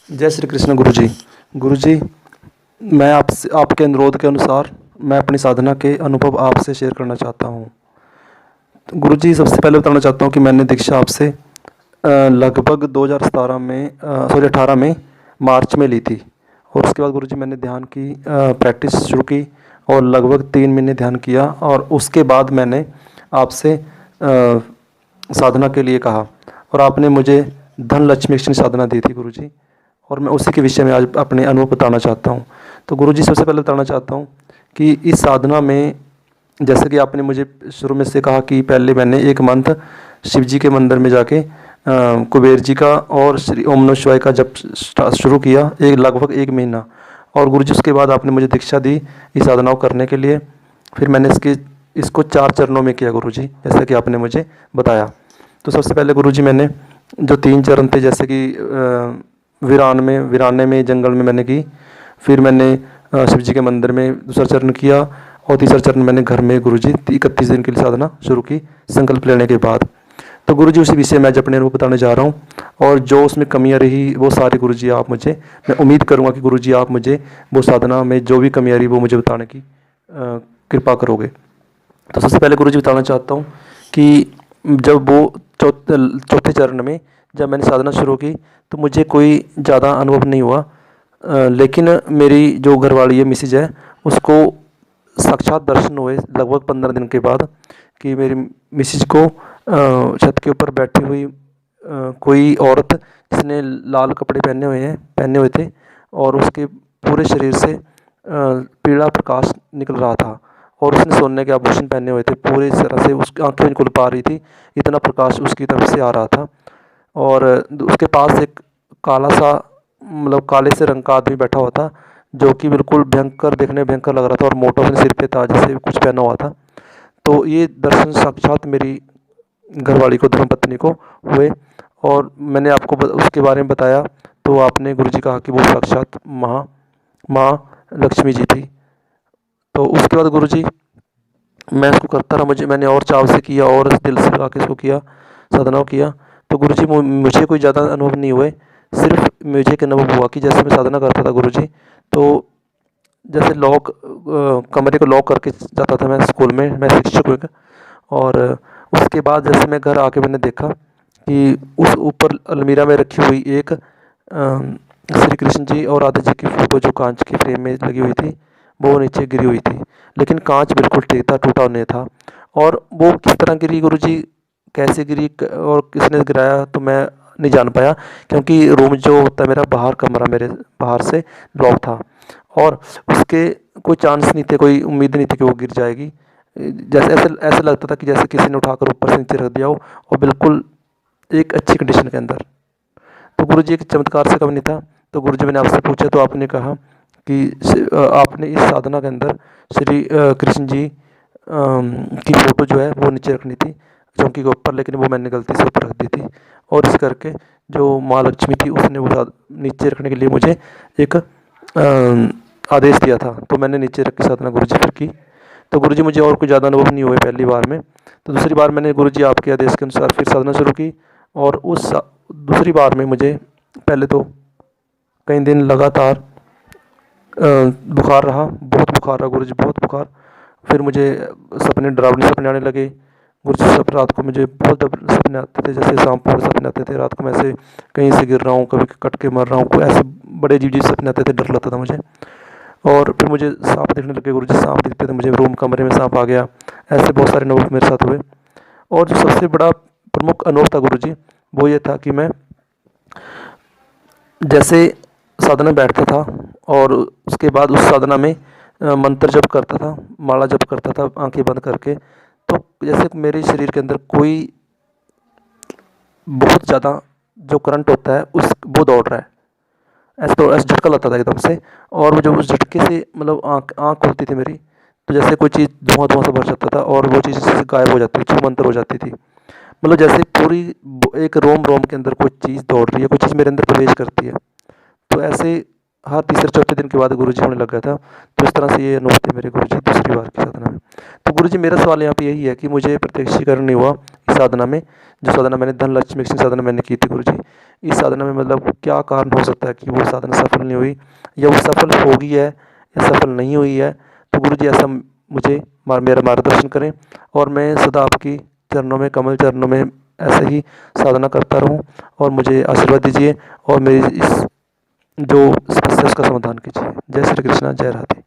जय श्री कृष्ण गुरुजी। गुरुजी, मैं आपसे आपके अनुरोध के अनुसार मैं अपनी साधना के अनुभव आपसे शेयर करना चाहता हूँ। तो गुरुजी, सबसे पहले बताना चाहता हूँ कि मैंने दीक्षा आपसे लगभग 2017 में सॉरी 18 में मार्च में ली थी। और उसके बाद गुरुजी मैंने ध्यान की प्रैक्टिस शुरू की और लगभग 3 महीने ध्यान किया। और उसके बाद मैंने आपसे साधना के लिए कहा और आपने मुझे धन लक्ष्मी की साधना दी थी गुरुजी। और मैं उसी के विषय में आज अपने अनुभव बताना चाहता हूँ। तो गुरुजी, सबसे पहले बताना चाहता हूँ कि इस साधना में, जैसे कि आपने मुझे शुरू में से कहा कि पहले मैंने एक मंथ शिव जी के मंदिर में जाके कुबेर जी का और श्री ओम नमः शिवाय का जब शुरू किया, लगभग 1 महीना। और गुरुजी, उसके बाद आपने मुझे दीक्षा दी इस साधना को करने के लिए। फिर मैंने इसको 4 चरणों में किया गुरुजी, जैसे कि आपने मुझे बताया। तो सबसे पहले गुरुजी मैंने जो 3 चरण थे, जैसे कि वीराने में जंगल में मैंने की। फिर मैंने शिव जी के मंदिर में दूसरा चरण किया। और तीसरा चरण मैंने घर में गुरुजी 31 दिन के लिए साधना शुरू की संकल्प लेने के बाद। तो गुरुजी, उसी विषय में आज अपने अनुभव बताने जा रहा हूँ। और जो उसमें कमियां रही वो सारी गुरुजी आप मुझे, मैं उम्मीद करूँगा कि गुरुजी आप मुझे वो साधना में जो भी कमियां रही वो मुझे बताने की कृपा करोगे। तो सबसे पहले गुरुजी बताना चाहता हूँ कि जब वो चौथे चरण में जब मैंने साधना शुरू की तो मुझे कोई ज़्यादा अनुभव नहीं हुआ। लेकिन मेरी जो घरवाली है, मिसेज है, उसको साक्षात दर्शन हुए लगभग 15 दिन के बाद कि मेरी मिसेज को छत के ऊपर बैठी हुई कोई औरत जिसने लाल कपड़े पहने हुए थे और उसके पूरे शरीर से पीला प्रकाश निकल रहा था। और उसने सोने के आभूषण पहने हुए थे, पूरी तरह से उसकी आंखें नहीं खुल पा रही थी, इतना प्रकाश उसकी तरफ से आ रहा था। और उसके पास एक काला सा, मतलब काले से रंग का आदमी बैठा हुआ था, जो कि बिल्कुल भयंकर, देखने में भयंकर लग रहा था और मोटा अपने सिर पे था, जैसे कुछ पहना हुआ था। तो ये दर्शन साक्षात मेरी घरवाली को, धर्मपत्नी को हुए। और मैंने आपको उसके बारे में बताया तो आपने गुरुजी कहा कि वो साक्षात माँ लक्ष्मी जी थी। तो उसके बाद गुरुजी मैं इसको करता रहा, मैंने और चाव से किया और दिल से लगा के इसको किया, साधना को किया। तो गुरुजी, मुझे कोई ज़्यादा अनुभव नहीं हुए। सिर्फ मुझे एक अनुभव हुआ कि जैसे मैं साधना करता था गुरुजी, तो जैसे कमरे को लॉक करके जाता था मैं स्कूल में, मैं शिक्षक हूँ एक। और उसके बाद जैसे मैं घर आके मैंने देखा कि उस ऊपर अलमीरा में रखी हुई एक श्री कृष्ण जी और राधा जी की फ़ोटो जो कांच के फ्रेम में लगी हुई थी, वो नीचे गिरी हुई थी। लेकिन कांच बिल्कुल ठीक था, टूटा नहीं था। और वो किस तरह गिरी गुरुजी, कैसे गिरी और किसने गिराया, तो मैं नहीं जान पाया, क्योंकि रूम जो होता है मेरा, बाहर कमरा मेरे बाहर से लॉक था। और उसके कोई चांस नहीं थे, कोई उम्मीद नहीं थी कि वो गिर जाएगी। जैसे ऐसे ऐसे लगता था कि जैसे किसी ने उठाकर ऊपर से नीचे रख दिया हो, और बिल्कुल एक अच्छी कंडीशन के अंदर। तो गुरुजी, एक चमत्कार से कम नहीं था। तो गुरुजी, मैंने आपसे पूछा तो आपने कहा कि आपने इस साधना के अंदर श्री कृष्ण जी की फ़ोटो जो है वो नीचे रखनी थी चौकी के ऊपर, लेकिन वो मैंने गलती से ऊपर रख दी थी। और इस करके जो माँ लक्ष्मी थी उसने वो नीचे रखने के लिए मुझे एक आदेश दिया था। तो मैंने नीचे रख के साधना गुरुजी फिर की। तो गुरुजी, मुझे और कोई ज़्यादा अनुभव नहीं हुए पहली बार में। तो दूसरी बार मैंने गुरुजी आपके आदेश के अनुसार फिर साधना शुरू की। और दूसरी बार में मुझे पहले तो कई दिन लगातार बुखार रहा, बहुत बुखार रहा गुरुजी, बहुत बुखार। फिर मुझे डरावने सपने आने लगे गुरुजी। सब रात को मुझे बहुत सपने आते थे, जैसे सांपों के सपने आते थे रात को, मैं ऐसे कहीं से गिर रहा हूँ, कभी कट के मर रहा हूँ, कोई ऐसे बड़े अजीब अजीब सपने आते थे, डर लगता था मुझे। और फिर मुझे सांप दिखने लगे गुरुजी, सांप दिखते थे मुझे, रूम कमरे में सांप आ गया। ऐसे बहुत सारे अनुभव मेरे साथ हुए। और जो सबसे बड़ा प्रमुख अनुभव था गुरुजी, वो ये था कि मैं जैसे साधना बैठता था और उसके बाद उस साधना में मंत्र जप करता था, माला जप करता था आंखें बंद करके, तो जैसे मेरे शरीर के अंदर कोई बहुत ज़्यादा जो करंट होता है उस वो दौड़ रहा है, ऐसे तो ऐसे झटका लगता था एकदम से। और वो जो उस झटके से, मतलब आँख आँख खुलती थी मेरी, तो जैसे कोई चीज़ धुआं धुआं से भर जाता था और वो चीज़ जैसे गायब हो जाती थी, छूमंतर हो जाती थी। मतलब जैसे पूरी एक रोम रोम के अंदर कोई चीज़ दौड़ रही है, कोई चीज़ मेरे अंदर प्रवेश करती है। तो ऐसे हर तीसरे चौथे दिन के बाद गुरुजी होने लग गया था। तो इस तरह से ये अनुभव थे मेरे गुरुजी दूसरी बार की साधना में। तो गुरुजी मेरा सवाल यहाँ पे यही है कि मुझे प्रत्यक्षीकरण नहीं हुआ इस साधना में, जो साधना मैंने धनलक्ष्मी मिक्सिंग साधना मैंने की थी गुरुजी, इस साधना में मतलब क्या कारण हो सकता है कि वो साधना सफल नहीं हुई, या वो सफल हो गई है या सफल नहीं हुई है। तो गुरुजी ऐसा मुझे मेरा मार्गदर्शन करें, और मैं सदा आपकी चरणों में, कमल चरणों में ऐसे ही साधना करता रहूं, और मुझे आशीर्वाद दीजिए और मेरी इस जो समस्या है उसका समाधान कीजिए। जय श्री कृष्णा, जय राधे।